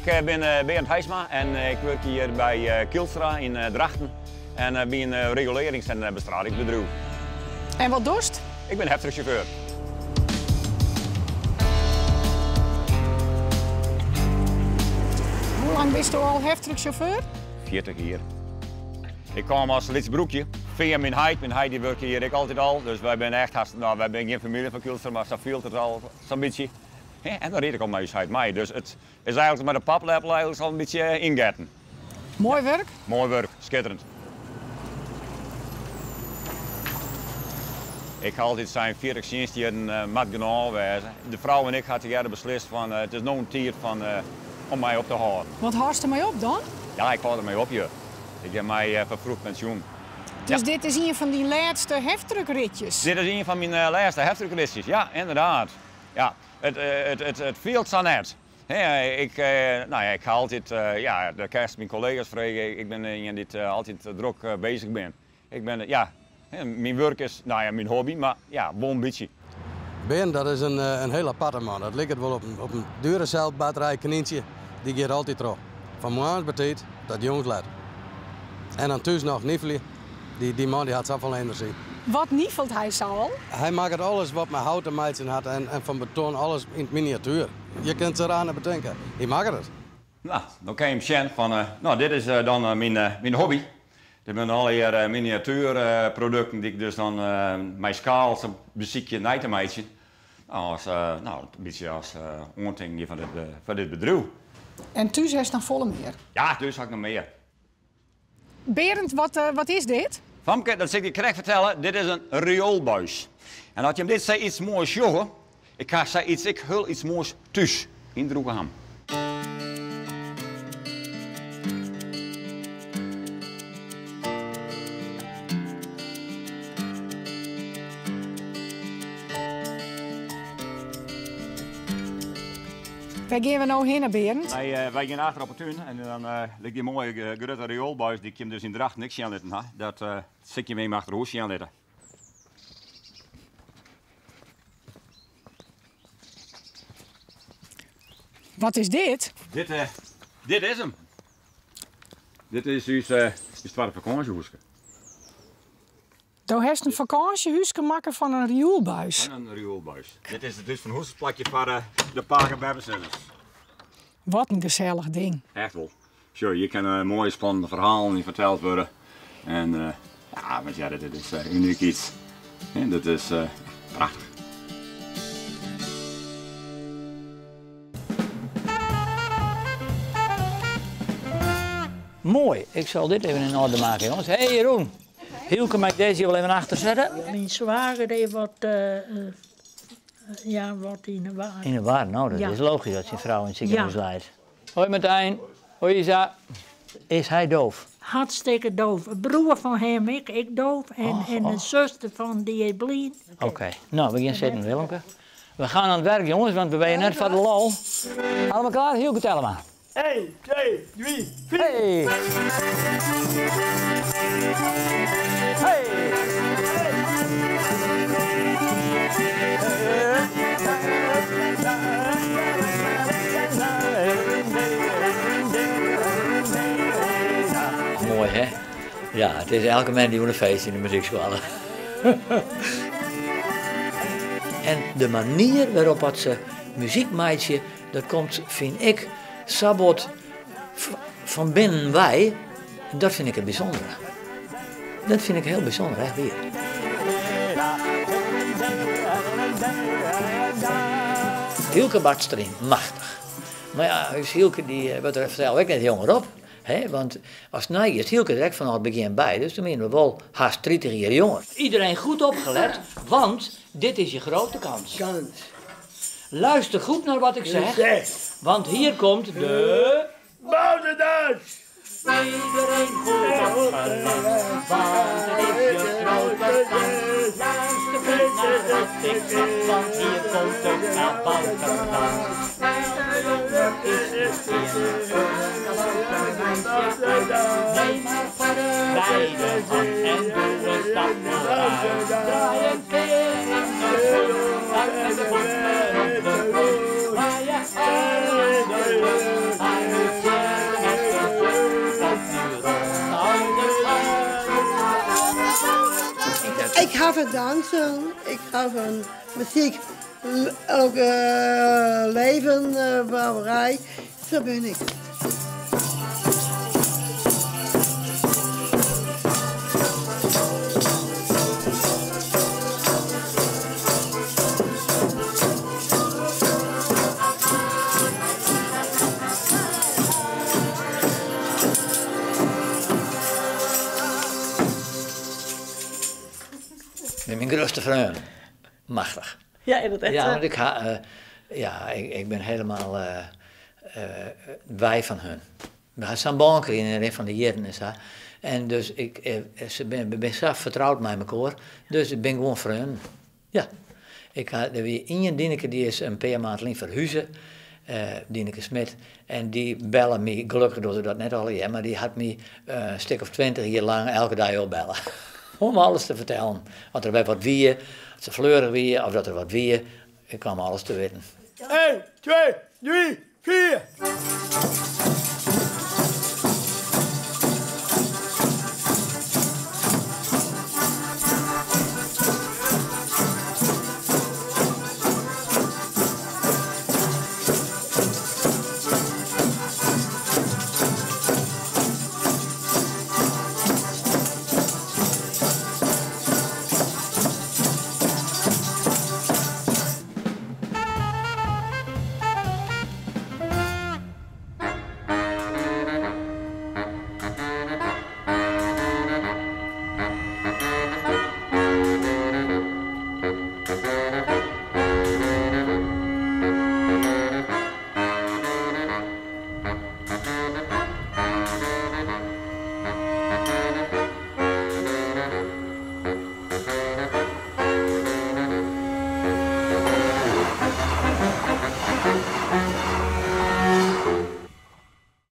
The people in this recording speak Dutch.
Ik ben Bernd Heijsma en ik werk hier bij Kielstra in Drachten. En ben een regulerings- en bestratingsbedrijf. En wat dorst? Ik ben heftruckchauffeur. Hoe lang bist u al heftruckchauffeur? 40 jaar. Ik kom als Litsbroekje. Via mijn heid die werkt hier ik altijd al. Dus wij zijn echt wij zijn geen familie van Kielstra, maar zo viel het al zo'n beetje. En dan reed ik al naar huis mij. Dus het is eigenlijk met een paplepel eigenlijk al een beetje ingetten. Mooi werk. Mooi werk, schitterend. Ik ga altijd zijn 40 jaar mag genoeg wezen. De vrouw en ik hadden jaren beslist van het is nog een tijd om mij op te houden. Wat haast er mee op dan? Ja, ik hou ermee op je. Ik heb mij vervroegd pensioen. Dus Ja. dit is een van die laatste heftruckritjes? Dit is een van mijn laatste heftruckritjes, ja, inderdaad. Ja, het viel zo net. Ik ga altijd, de kerst mijn collega's vragen, ik ben iemand die altijd druk bezig ben. Ik ben, mijn werk is, mijn hobby, maar ja, wel een beetje. Ben, dat is een heel aparte man. Dat lijkt wel op een dure celbatterij kanientje, die gaat altijd terug. Van morgens betijd tot jongs laat. En dan thuis nog Nifli, die man die had zoveel energie. Wat nievelt hij zo al? Hij maakt alles wat met houten meidjes had en van beton, alles in het miniatuur. Je kunt ze eraan bedenken. Die maakt het. Nou, dan kan je hem zien van, dit is dan mijn hobby. Dit zijn alle miniatuurproducten die ik dus dan mijn schaal, zo'n muziekje, nijt een meidje. Een beetje als onting van dit bedrijf. En thuis is nog volle meer. Ja, dus had ik nog meer. Berend, wat is dit? Famke, dat zal ik je correct vertellen, dit is een rioolbuis. En als je hem dit zei iets moois jongen, ik hul iets moois thuis in de Roekenham. Waar gaan we nou heen, Berend? Wij gaan achter op het tuin en dan ligt die mooie grote rioolbuis die ik hem dus in Drachten niks aan laten. Dat zit je mee achter de hoesje aan laten. Wat is dit? Dit is hem. Dit is het tweede vakantiehoesje. Je hebt een vakantiehuis maken van een rioolbuis. En een rioolbuis. Dit is dus van hoesplakje voor de Pagen Babysitters. Wat een gezellig ding. Echt wel. Sure, je kan een mooie spannende verhalen die verteld worden. En dit is uniek iets. En dat is prachtig. Mooi, ik zal dit even in orde maken, jongens. Hé hey, Jeroen, Hielke, mag ik deze hier wel even achter zetten? Mijn zwager heeft wat in de war. In de war, nou dat Ja. is logisch dat zijn vrouw in het ziekenhuis leidt. Hoi Martijn, hoi Isa. Is hij doof? Hartstikke doof. Een broer van hem, ik doof. En een zuster van die is blind. Oké, nou we gaan zitten Willemke. We gaan aan het werk jongens, want we zijn net van de lol. Allemaal klaar? Hielke, tel maar. 1, 2, 3, 4. Hey! Hey! Mooi hè? Ja, het is elke man die wil een feest in de muziekschool. En de manier waarop dat ze muziek maakt, dat komt, vind ik, sabot van binnen wij. Dat vind ik het bijzondere. Dat vind ik heel bijzonder, echt weer. Hielke barst erin, machtig. Maar ja, Hielke, die vertel ik net jonger op. Hè? Want als het is Hielke er echt vanaf het begin bij. Dus toen zijn we wel haast 30 jaar jonger. Iedereen goed opgelet, want dit is je grote kans. Luister goed naar wat ik zeg, want hier komt de... Boudendans! Iedereen goed opgelet, want het is je grote kans. Luister goed naar wat ik zeg, want hier komt de kabouterdans. Neem maar bij de hand en doe een stap vooruit. Draai een keer in de voet, uit de voet op de grond. Maar je armen ga van dansen, ik ga van muziek, ook leven, brouwerij. Zo ben ik. Mijn grootste vriend. Machtig. Ja, inderdaad. Ja, want ik ben helemaal wij van hun. We gaan samen banken in een van de jaren en zo. En dus ze ben zo vertrouwd met elkaar. Dus ik ben gewoon vriend. Ja. Ik had weer één Dineke, die is een paar maanden lang verhuizen. Dineke Smit. En die bellen me, gelukkig doet ze dat net al, ja, maar die had me een stuk of 20 jaar lang elke dag opbellen. Om alles te vertellen. Of er bij wat wie, of ze fleurig wie, of dat er wat wie. Ik kwam alles te weten. 1, 2, 3, 4.